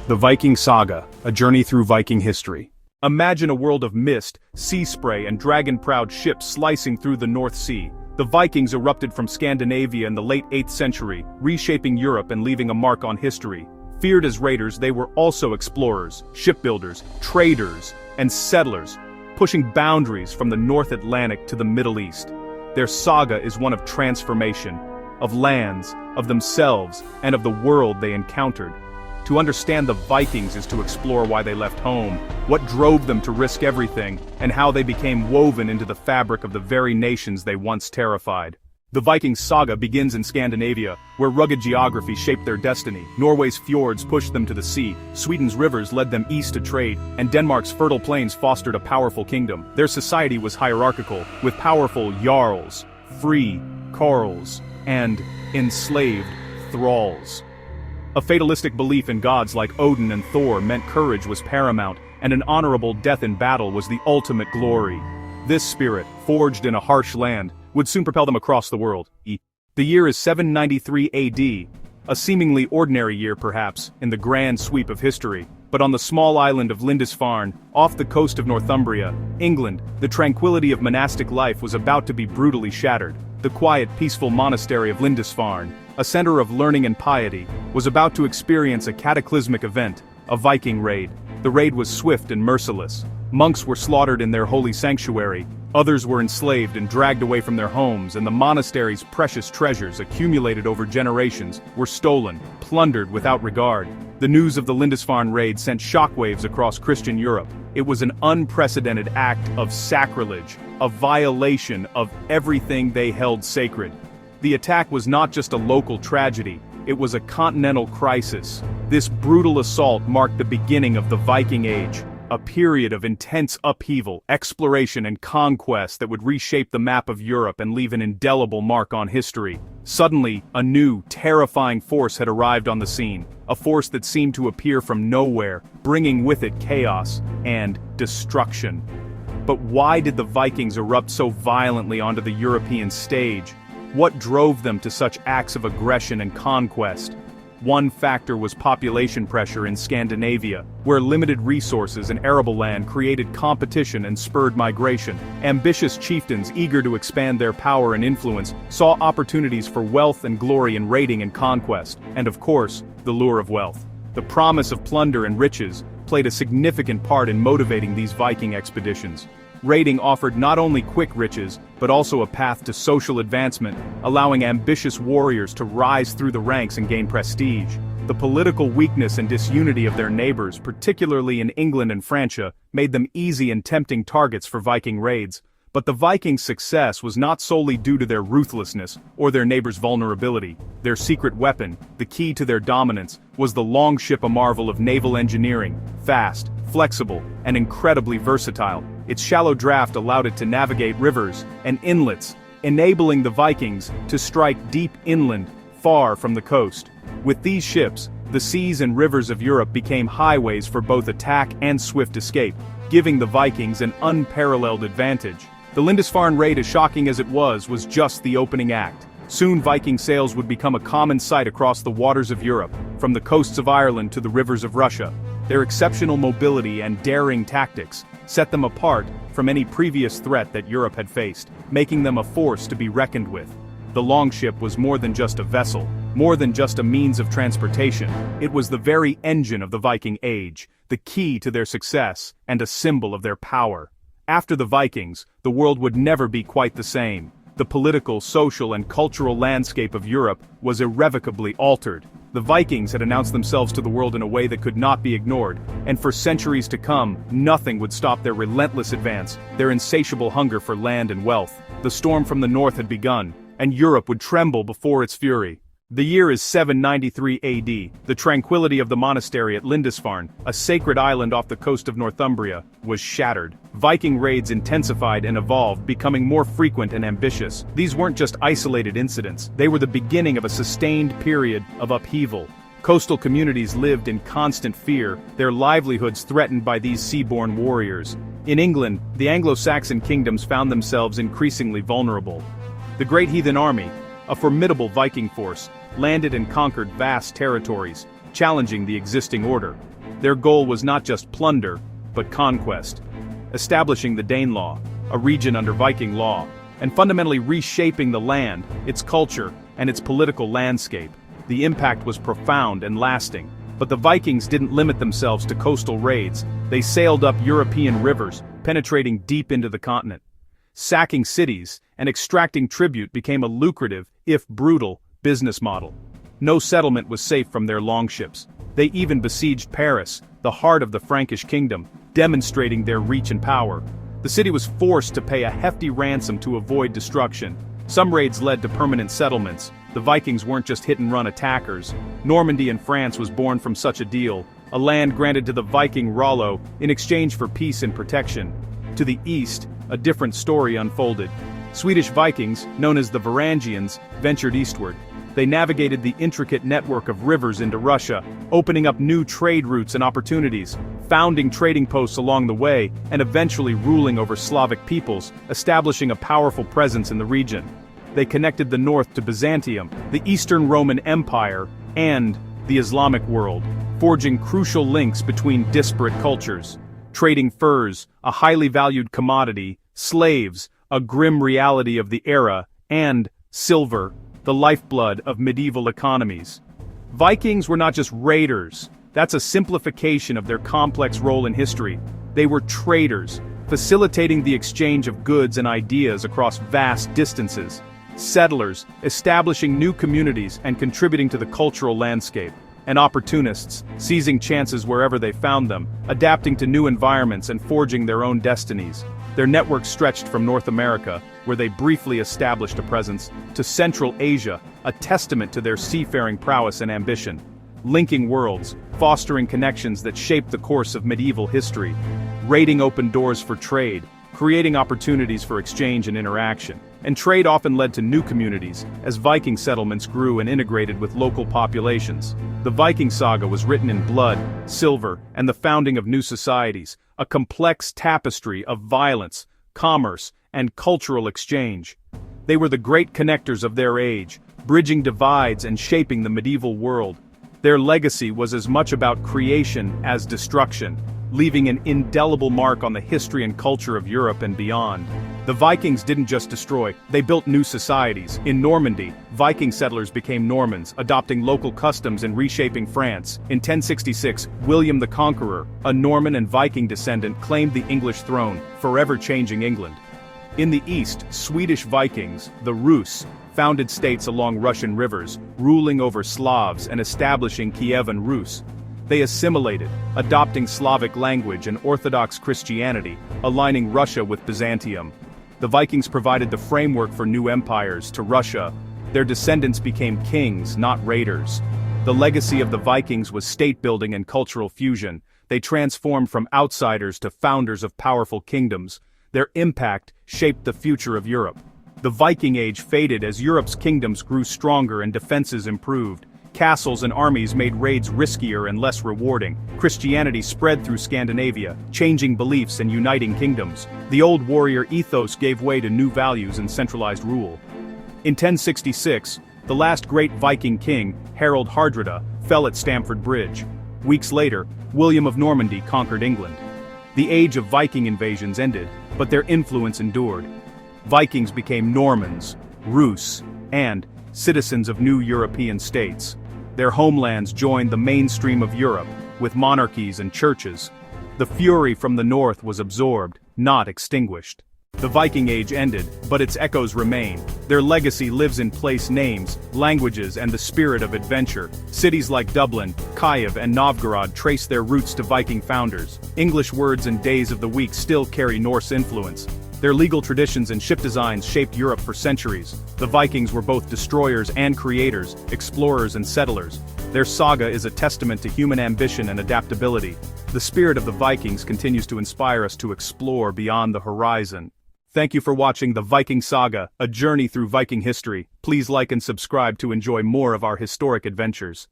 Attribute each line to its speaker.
Speaker 1: The Viking Saga, a journey through Viking history. Imagine a world of mist, sea spray and dragon-proud ships slicing through the North Sea. The Vikings erupted from Scandinavia in the late 8th century, reshaping Europe and leaving a mark on history. Feared as raiders, they were also explorers, shipbuilders, traders, and settlers, pushing boundaries from the North Atlantic to the Middle East. Their saga is one of transformation, of lands, of themselves, and of the world they encountered. To understand the Vikings is to explore why they left home, what drove them to risk everything, and how they became woven into the fabric of the very nations they once terrified. The Viking Saga begins in Scandinavia, where rugged geography shaped their destiny. Norway's fjords pushed them to the sea, Sweden's rivers led them east to trade, and Denmark's fertile plains fostered a powerful kingdom. Their society was hierarchical, with powerful jarls, free carls, and enslaved thralls. A fatalistic belief in gods like Odin and Thor meant courage was paramount, and an honorable death in battle was the ultimate glory. This spirit, forged in a harsh land, would soon propel them across the world. The year is 793 AD, a seemingly ordinary year perhaps, in the grand sweep of history. But on the small island of Lindisfarne, off the coast of Northumbria, England, the tranquility of monastic life was about to be brutally shattered. The quiet, peaceful monastery of Lindisfarne, a center of learning and piety, was about to experience a cataclysmic event, a Viking raid. The raid was swift and merciless. Monks were slaughtered in their holy sanctuary, others were enslaved and dragged away from their homes, and the monastery's precious treasures, accumulated over generations, were stolen, plundered without regard. The news of the Lindisfarne raid sent shockwaves across Christian Europe. It was an unprecedented act of sacrilege, a violation of everything they held sacred. The attack was not just a local tragedy, it was a continental crisis. This brutal assault marked the beginning of the Viking Age, a period of intense upheaval, exploration and conquest that would reshape the map of Europe and leave an indelible mark on history. Suddenly, a new, terrifying force had arrived on the scene, a force that seemed to appear from nowhere, bringing with it chaos and destruction. But why did the Vikings erupt so violently onto the European stage? What drove them to such acts of aggression and conquest? One factor was population pressure in Scandinavia, where limited resources and arable land created competition and spurred migration. Ambitious chieftains eager to expand their power and influence saw opportunities for wealth and glory in raiding and conquest, and of course, the lure of wealth. The promise of plunder and riches played a significant part in motivating these Viking expeditions. Raiding offered not only quick riches, but also a path to social advancement, allowing ambitious warriors to rise through the ranks and gain prestige. The political weakness and disunity of their neighbors, particularly in England and Francia, made them easy and tempting targets for Viking raids. But the Vikings' success was not solely due to their ruthlessness or their neighbors' vulnerability. Their secret weapon, the key to their dominance, was the longship, a marvel of naval engineering, fast, flexible, and incredibly versatile. Its shallow draft allowed it to navigate rivers and inlets, enabling the Vikings to strike deep inland, far from the coast. With these ships, the seas and rivers of Europe became highways for both attack and swift escape, giving the Vikings an unparalleled advantage. The Lindisfarne raid, as shocking as it was just the opening act. Soon Viking sails would become a common sight across the waters of Europe, from the coasts of Ireland to the rivers of Russia. Their exceptional mobility and daring tactics set them apart from any previous threat that Europe had faced, making them a force to be reckoned with. The longship was more than just a vessel, more than just a means of transportation. It was the very engine of the Viking Age, the key to their success, and a symbol of their power. After the Vikings, the world would never be quite the same. The political, social, and cultural landscape of Europe was irrevocably altered. The Vikings had announced themselves to the world in a way that could not be ignored, and for centuries to come, nothing would stop their relentless advance, their insatiable hunger for land and wealth. The storm from the north had begun, and Europe would tremble before its fury. The year is 793 AD. The tranquility of the monastery at Lindisfarne, a sacred island off the coast of Northumbria, was shattered. Viking raids intensified and evolved, becoming more frequent and ambitious. These weren't just isolated incidents, they were the beginning of a sustained period of upheaval. Coastal communities lived in constant fear, their livelihoods threatened by these seaborne warriors. In England, the Anglo-Saxon kingdoms found themselves increasingly vulnerable. The Great Heathen Army, a formidable Viking force, landed and conquered vast territories. challenging the existing order. Their goal was not just plunder, but conquest, establishing the Danelaw, a region under Viking law, and fundamentally reshaping the land, its culture, and its political landscape. The impact was profound and lasting, but the Vikings didn't limit themselves to coastal raids. They sailed up European rivers, penetrating deep into the continent. Sacking cities and extracting tribute became a lucrative, if brutal, business model. No settlement was safe from their longships. They even besieged Paris, the heart of the Frankish kingdom, demonstrating their reach and power. The city was forced to pay a hefty ransom to avoid destruction. Some raids led to permanent settlements. The Vikings weren't just hit-and-run attackers. Normandy in France was born from such a deal, a land granted to the Viking Rollo in exchange for peace and protection. To the east, a different story unfolded. Swedish Vikings, known as the Varangians, ventured eastward. They navigated the intricate network of rivers into Russia, opening up new trade routes and opportunities, founding trading posts along the way, and eventually ruling over Slavic peoples, establishing a powerful presence in the region. They connected the north to Byzantium, the Eastern Roman Empire, and the Islamic world, forging crucial links between disparate cultures. Trading furs, a highly valued commodity, slaves, a grim reality of the era, and silver, the lifeblood of medieval economies. Vikings were not just raiders. That's a simplification of their complex role in history. They were traders, facilitating the exchange of goods and ideas across vast distances. Settlers, establishing new communities and contributing to the cultural landscape. And opportunists, seizing chances wherever they found them, adapting to new environments and forging their own destinies. Their network stretched from North America, where they briefly established a presence, to Central Asia, a testament to their seafaring prowess and ambition. Linking worlds, fostering connections that shaped the course of medieval history. Raiding open doors for trade, creating opportunities for exchange and interaction. And trade often led to new communities, as Viking settlements grew and integrated with local populations. The Viking Saga was written in blood, silver, and the founding of new societies, a complex tapestry of violence, commerce, and cultural exchange. They were the great connectors of their age, bridging divides and shaping the medieval world. Their legacy was as much about creation as destruction, leaving an indelible mark on the history and culture of Europe and beyond. The Vikings didn't just destroy, they built new societies. In Normandy, Viking settlers became Normans, adopting local customs and reshaping France. In 1066, William the Conqueror, a Norman and Viking descendant, claimed the English throne, forever changing England. In the east, Swedish Vikings, the Rus, founded states along Russian rivers, ruling over Slavs and establishing Kievan Rus. They assimilated, adopting Slavic language and Orthodox Christianity, aligning Russia with Byzantium. The Vikings provided the framework for new empires. To Russia, their descendants became kings, not raiders. The legacy of the Vikings was state-building and cultural fusion. They transformed from outsiders to founders of powerful kingdoms. Their impact shaped the future of Europe. The Viking Age faded as Europe's kingdoms grew stronger and defenses improved. Castles and armies made raids riskier and less rewarding. Christianity spread through Scandinavia, changing beliefs and uniting kingdoms. The old warrior ethos gave way to new values and centralized rule. In 1066, the last great Viking king, Harald Hardrada, fell at Stamford Bridge. Weeks later, William of Normandy conquered England. The age of Viking invasions ended, but their influence endured. Vikings became Normans, Rus, and citizens of new European states. Their homelands joined the mainstream of Europe, with monarchies and churches. The fury from the north was absorbed, not extinguished. The Viking Age ended, but its echoes remain. Their legacy lives in place names, languages, and the spirit of adventure. Cities like Dublin, Kyiv, and Novgorod trace their roots to Viking founders. English words and days of the week still carry Norse influence. Their legal traditions and ship designs shaped Europe for centuries. The Vikings were both destroyers and creators, explorers and settlers. Their saga is a testament to human ambition and adaptability. The spirit of the Vikings continues to inspire us to explore beyond the horizon. Thank you for watching the Viking Saga, a journey through Viking history. Please like and subscribe to enjoy more of our historic adventures.